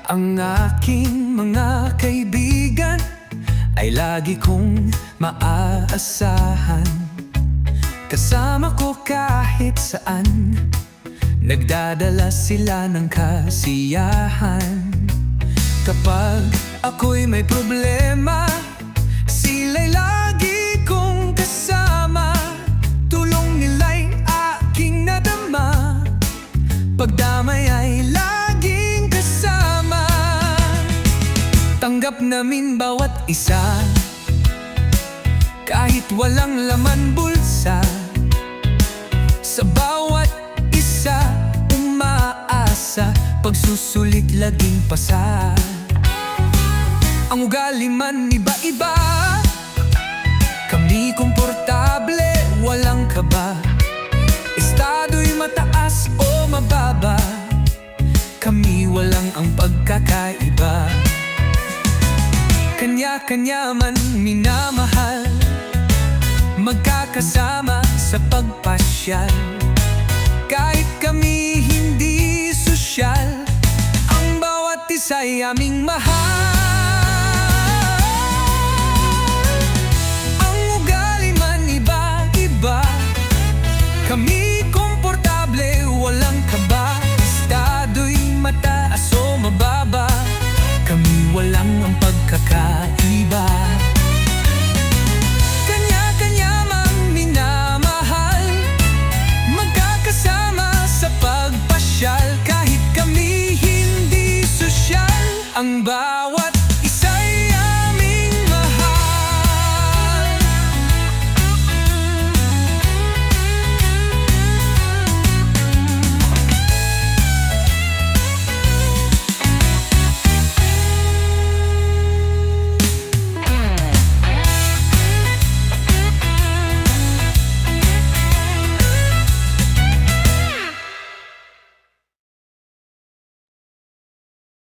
Ang aking mga kaibigan ay lagi kong maaasahan. Kasama ko kahit saan, nagdadala sila ng kasiyahan. Kapag ako'y may problema, sila'y lagi kong kasama. Tulong nila'y aking nadama, pagdamay ay laging kasama. Tanggap namin bawat isa, kahit walang laman bulsa. Sa bawat isa umaasa, pagsusulit laging pasa. Ang ugali man iba-iba, kami komportable, walang kaba. Estado'y mataas o mababa, kami walang ang pagkakaiba. Kanya-kanya man minamahal, magkakasama sa pagpasyal. Kahit kami hindi sosyal, ang bawat isa'y aming mahal. Ang ugali man iba-iba, kami komportable, walang kaba. Estado'y mataas o mababa, kami walang ang pagkakaiba. Kanya-kanya mang minamahal, magkakasama sa pagpasyal. Kahit kami hindi sosyal, ang bawat